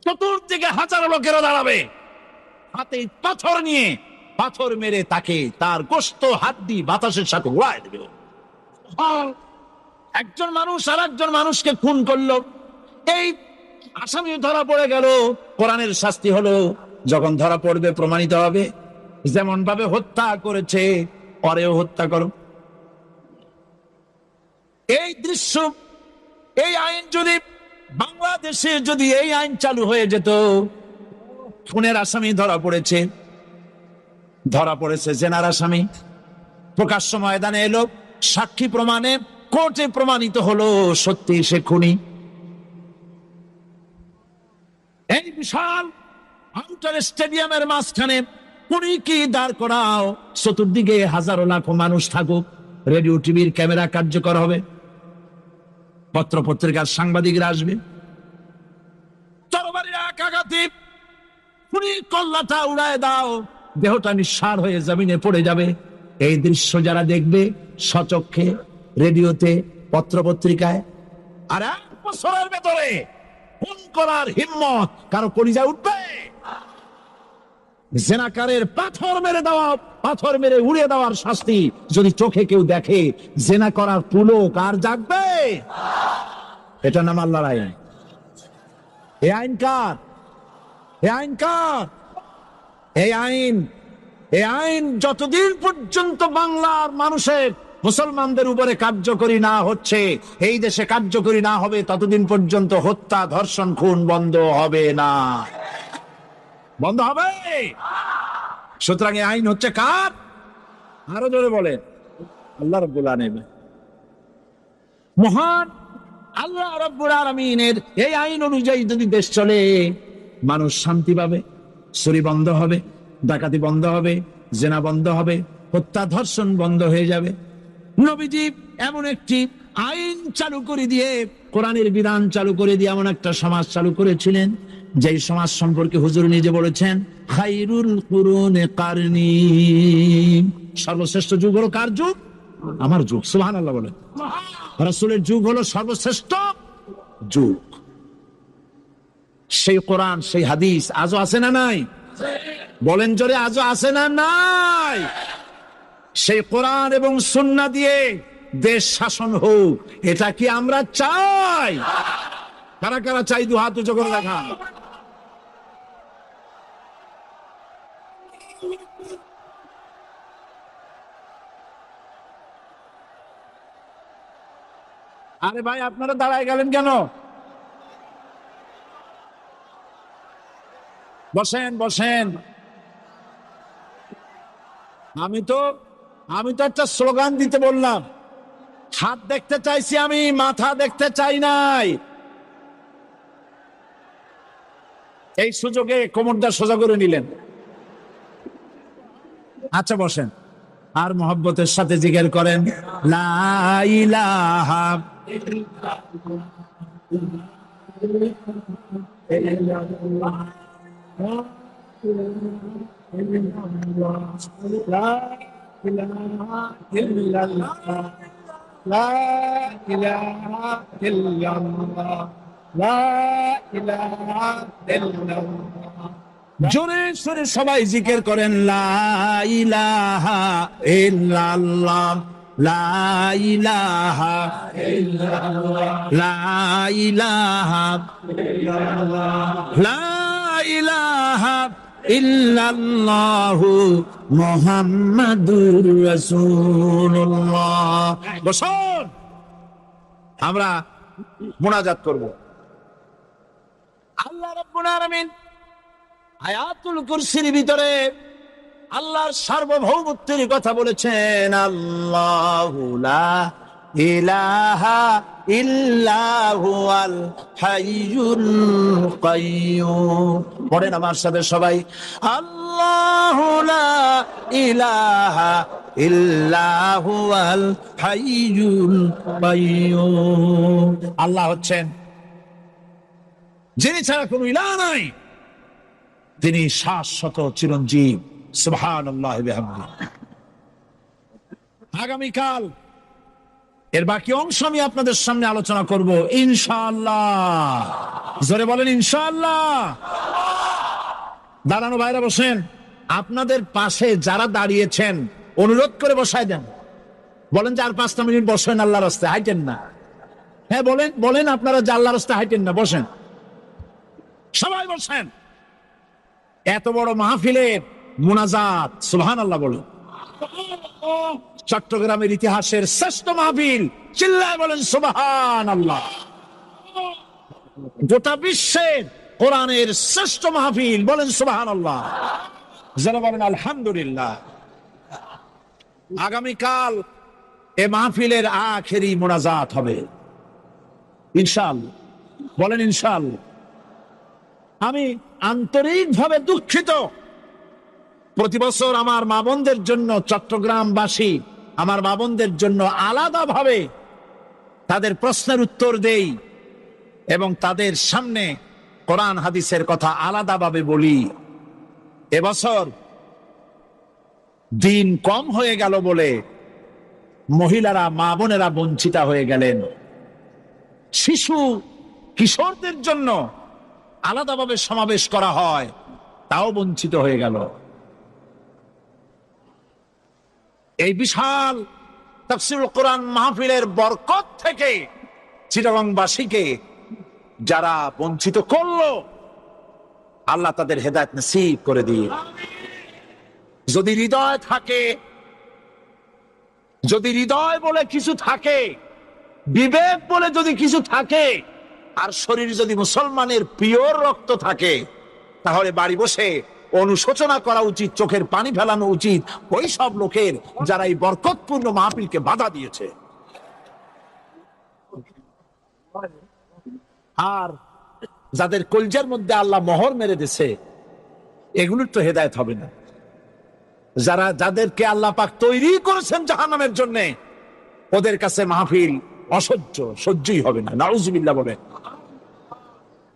চতুর্দিকে হাজারো লোকেরা দাঁড়াবে, হাতে পাথর নিয়ে পাথর মেরে তাকে তার গোশত হাড্ডি বাতাসের সাথে উড়ায় দেবে। একজন মানুষ আর একজন মানুষকে খুন করলো, এই আসামি ধরা পড়ে গেল, কোরআনের শাস্তি হলো যখন ধরা পড়বে প্রমাণিত হবে যেমন ভাবে হত্যা করেছে পরেও হত্যা করো। এই দৃশ্য, এই আইন যদি বাংলাদেশে যদি এই আইন চালু হয়ে যেত, খুনের আসামি ধরা পড়েছে জেনার আসামি, প্রকাশ্য ময়দানে এলো, সাক্ষী প্রমাণে কোর্টে প্রমাণিত হলো সত্যি সে খুনি। এই বিশাল আউটার স্টেডিয়ামের মাঝখানে খুনি কি দাঁড় করাও, চতুর্দিকে হাজারো লাখো মানুষ থাকুক, রেডিও টিভির ক্যামেরা কার্যকর হবে, পত্র পত্রিকার সাংবাদিকরা আসবে, তরবারির আঘাতে খুনি কল্লাটা উড়ায় দাও, দেহটা নিঃসার হয়ে জমিনে পড়ে যাবে। এই দৃশ্য যারা দেখবে সচক্ষে, রেডিওতে, পত্র পত্রিকায়, আর 1 বছরের ভেতরে খুন করার হিম্মত কারো কলিজায় উঠবে? জেনাকারের পাথর মেরে উড়িয়ে দেওয়ার শাস্তি যদি চোখে কেউ দেখে, জেনা করার পুলক আর জাগবে? এটা নাম আল্লাহর আইন। এই আইন কার? এই আইন যতদিন পর্যন্ত বাংলার মানুষের, মুসলমানদের উপরে কার্যকরী না হচ্ছে, এই দেশে কার্যকরী না হবে, ততদিন পর্যন্ত হত্যা, ধর্ষণ, খুন বন্ধ হবে না। বন্ধ হবে। সুতরাং এই আইন হচ্ছে কার? আরো জোরে বলেন, আল্লাহ রাব্বুল আলামিন। মহান আল্লাহ রাব্বুল আলামিনের এই আইন অনুযায়ী যদি দেশ চলে, মানুষ শান্তি পাবে, চুরি বন্ধ হবে, ডাকাতি বন্ধ হবে, জেনা বন্ধ হবে, হত্যা ধর্ষণ বন্ধ হয়ে যাবে। নবীজি এমন একটি আইন চালু করে দিয়ে, কোরআনের বিধান চালু করে দিয়ে এমন একটা সমাজ চালু করেছিলেন, যেই সমাজ সম্পর্কে হুজুর নিজে বলেছেন, খায়রুল কুরুনে কারনি, সর্বশ্রেষ্ঠ যুগ হলো কার যুগ? আমার যুগ। সুবহানাল্লাহ বলেন। রাসূলের যুগ হলো সর্বশ্রেষ্ঠ যুগ। সেই কোরআন, সেই হাদিস আজও আছে না নাই? বলেন জোরে, আজও আছে না নাই? সেই কোরআন এবং সুন্নাহ দিয়ে দেশ শাসন হোক, এটা কি আমরা চাই? কারা কারা চাই? দু হাত উঁচু করে দেখান। আরে ভাই, আপনারা দাঁড়ায় গেলেন কেন? বসেন বসেন। আমি তো একটা স্লোগান দিতে বললাম। হাত দেখতে চাইছি আমি, মাথা দেখতে চাই নাই। এই সুযোগে কোমরটা সোজা করে নিলেন। আচ্ছা বসেন, আর মহব্বতের সাথে জিকির করেন, লা ইলাহা ইল্লাল্লাহ, লা ইলাহা ইল্লাল্লাহ, লা ইলাহা ইল্লাল্লাহ, লা ইলাহা ইল্লাল্লাহ। জোরে সোরে সবাই জিকির করেন, লা ইলাহা ইল্লাল্লাহ, লা ইলাহা ইল্লাল্লাহ, লা ইলাহা ইল্লাল্লাহ, লা ইলাহা ইল্লাল্লাহু মুহাম্মাদুর রাসূলুল্লাহ। বসুন, আমরা মুনাজাত করব। আল্লাহ রাব্বুল আলামিন আয়াতুল কুরসির ভিতরে আল্লাহর সার্বভৌমত্বের কথা বলেছেন। আল্লাহু লা ইলাহা ইল্লা হুয়াল হাইয়ুল কাইয়্যুম। পড়েন আমার সাথে সবাই, আল্লাহু লা ইলাহা ইল্লা হুয়াল হাইয়ুল কাইয়্যুম। আল্লাহ হচ্ছেন যিনি ছাড়া কোনো ইলাহ নাই, তিনি শাশ্বত চিরঞ্জীব। সুবহানাল্লাহি বিহামদিহি। আগামীকাল এর বাকি অংশ আমি আপনাদের সামনে আলোচনা করব ইনশাআল্লাহ। জোরে বলেন ইনশাআল্লাহ। দাঁড়ানো ভাইরা বসেন। আপনাদের পাশে যারা দাঁড়িয়েছেন অনুরোধ করে বসায় দেন। বলেন যে আর 5টা মিনিট বসেন, আল্লাহর রাস্তায় হাইটেন না। হ্যাঁ বলেন, বলেন আপনারা যে আল্লাহর রাস্তায় হাইটেন না, বসেন, সবাই বসেন। এত বড় মাহফিলের মুনাজাত, সুবহানাল্লাহ বলেন। চট্টগ্রামের ইতিহাসের শ্রেষ্ঠ মাহফিল, চিল্লায় বলেন সুবহানাল্লাহ। গোটা বিশ্বের কোরআনের শ্রেষ্ঠ মাহফিল, বলেন সুবহানাল্লাহ। যারা বলেন আলহামদুলিল্লাহ। আগামীকাল এ মাহফিলের আখেরি মুনাজাত হবে ইনশাআল্লাহ, বলেন ইনশাআল্লাহ। আমি আন্তরিকভাবে দুঃখিত, প্রতি বছর আমার মা বোনদের জন্য, চট্টগ্রামবাসী আমার মা বোনদের জন্য আলাদাভাবে তাদের প্রশ্নের উত্তর দেই এবং তাদের সামনে কোরআন হাদিসের কথা আলাদাভাবে বলি। এবছর দিন কম হয়ে গেল বলে মহিলারা, মা বোনেরা বঞ্চিত হয়ে গেলেন। শিশু কিশোরদের জন্য আলাদাভাবে সমাবেশ করা হয়, তাও বঞ্চিত হয়ে গেল। এই বিশাল তাফসীরুল কোরআন মাহফিলের বরকত থেকে চিটাগংবাসীকে যারা বঞ্চিত করলো, আল্লাহ তাদের হেদায়েত নসিব করে দিয়ে। যদি হৃদয় থাকে, যদি হৃদয় বলে কিছু থাকে, বিবেক বলে যদি কিছু থাকে, আর শরীর যদি মুসলমানের পিওর রক্ত থাকে, তাহলে বাড়ি বসে অনুশোচনা করা উচিত, চোখের পানি ফেলানো উচিত ওই সব লোকের যারা এই বরকতপূর্ণ মাহফিলকে বাধা দিয়েছে। আর যাদের কলজার মধ্যে আল্লাহ মোহর মেরে দিয়েছে, এগুলোর তো হেদায়েত হবে না। যাদেরকে আল্লাহ পাক তৈরি করেছেন জাহান্নামের জন্য, ওদের কাছে মাহফিল অসহ্য, সহ্যই হবে না। নাউজুবিল্লাহ বলেন।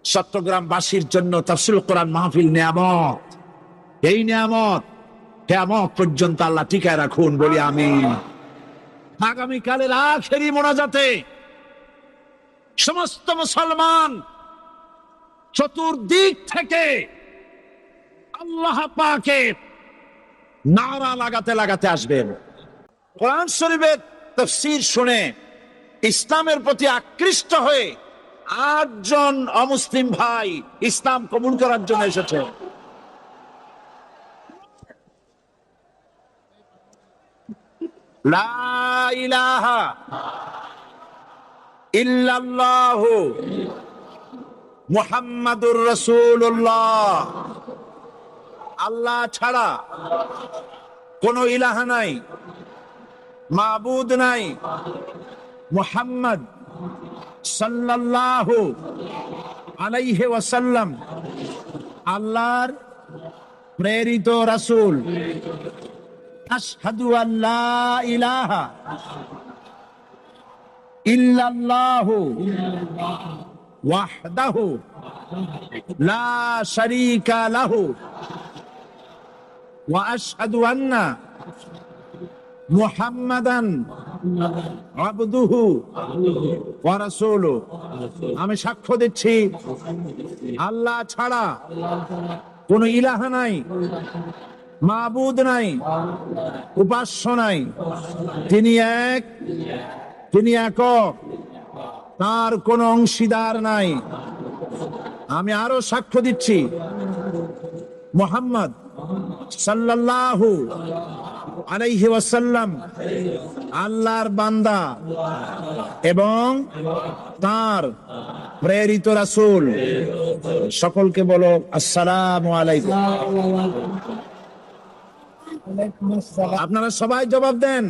চট্টগ্রামবাসীর জন্য তাফসীরুল কোরআন মাহফিল নিয়ামত। এই নিয়ামত কিয়ামত পর্যন্ত আল্লাহ টিকায় রাখুন, বলি আমিন। আগামীকালের আখেরি মোনাজাতে সমস্ত মুসলমান চতুর্দিক থেকে আল্লাহ পাকের নারা লাগাতে লাগাতে আসবেন। কোরআন শরীফের তাফসীর শুনে ইসলামের প্রতি আকৃষ্ট হয়ে 8 জন অমুসলিম ভাই ইসলাম কবুল করার জন্য এসেছে। লা ইলাহা ইল্লাল্লাহু মুহাম্মাদুর রাসূলুল্লাহ। আল্লাহ ছাড়া কোনো ইলাহা নাই, মাবুদ নাই। মুহাম্মদ সাল্লাল্লাহু আলাইহি ওয়াসাল্লাম আল্লাহর প্রেরিত রাসূল। আশহাদু আল্লা ইলাহা ইল্লাল্লাহু ওয়াহদাহু লা শারীকা লাহু ওয়া আশহাদু আন্না মুহাম্মাদান আবদুহু ওয়া রাসূলুহু। আমি সাক্ষ্য দিচ্ছি আল্লাহ ছাড়া কোনো ইলাহা নাই, মাবুদ নাই, উপাস্য নাই। তিনি এক, তিনি একক, তার কোনো অংশীদার নাই। আমি আরো সাক্ষ্য দিচ্ছি মুহাম্মদ সাল্লাল্লাহু আলাইহি ওয়াসাল্লাম আল্লাহর বান্দা এবং তার প্রেরিত রাসূল। সকলকে বলো আসসালামু আলাইকুম। আপনারা সবাই জবাব দেন।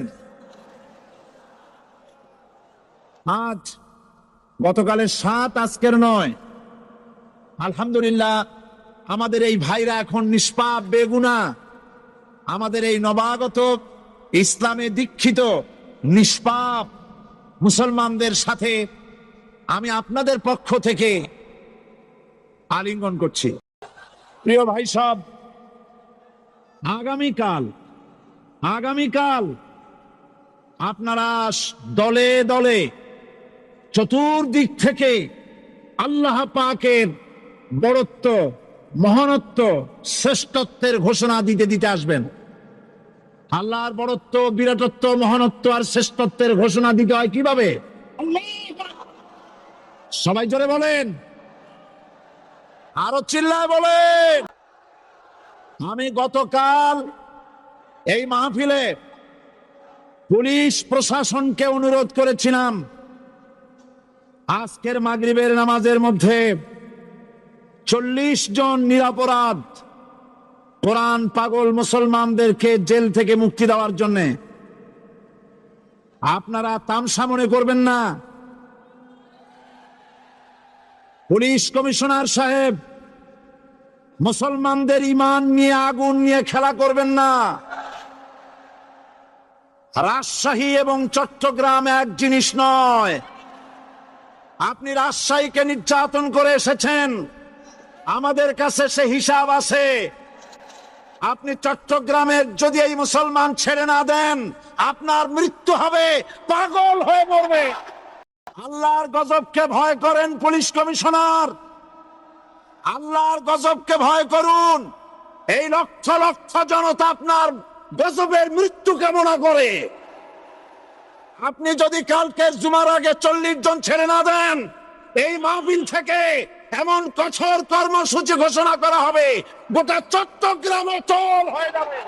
আজ গতকালের 7, আজকের 9। আলহামদুলিল্লাহ, আমাদের এই ভাইরা এখন নিষ্পাপ, বেগুনাহ। আমাদের এই নবাগত ইসলামে দীক্ষিত নিষ্পাপ মুসলমানদের সাথে আমি আপনাদের পক্ষ থেকে আলিঙ্গন করছি। প্রিয় ভাই সব, আগামীকাল আপনারা দলে দলে চতুর্দিক থেকে আল্লাহ পাকের বড়ত্ব, মহানত্ব, শ্রেষ্ঠত্বের ঘোষণা দিতে দিতে আসবেন। আল্লাহর বড়ত্ব, বিরাটত্ব, মহানত্ব আর শ্রেষ্ঠত্বের ঘোষণা দিতে হয় কিভাবে? সবাই জোরে বলেন, আরো চিল্লায় বলেন। আমি গতকাল এই মাহফিলে পুলিশ প্রশাসনকে অনুরোধ করেছিলাম, আজকের মাগরিবের নামাজের মধ্যে 40 জন নিরপরাধ কোরআন পাগল মুসলমানদেরকে জেল থেকে মুক্তি দেওয়ার জন্য। আপনারা তামসা মনে করবেন না। পুলিশ কমিশনার সাহেব, মুসলমানদের ঈমান নিয়ে, আগুন নিয়ে খেলা করবেন না। রাজশাহী এবং চট্টগ্রাম এক জিনিস নয়। আপনি রাজশাহীকে নির্যাতন করে এসেছেন, আমাদের কাছে সে হিসাব আছে। আপনি চট্টগ্রামের যদি এই মুসলমান ছেড়ে না দেন, আপনার মৃত্যু হবে, পাগল হয়ে মরবে। আল্লাহর গজবকে ভয় করেন পুলিশ কমিশনার, আল্লাহর গজবকে ভয় করুন। এই লক্ষ লক্ষ জনতা আপনার গজবের মৃত্যু কামনা করে। আপনি যদি কালকের জুমার আগে 40 জন ছেড়ে না দেন, এই মাহফিল থেকে এমন কঠোর কর্মসূচি ঘোষণা করা হবে, গোটা চট্টগ্রাম অচল হয়ে যাবে।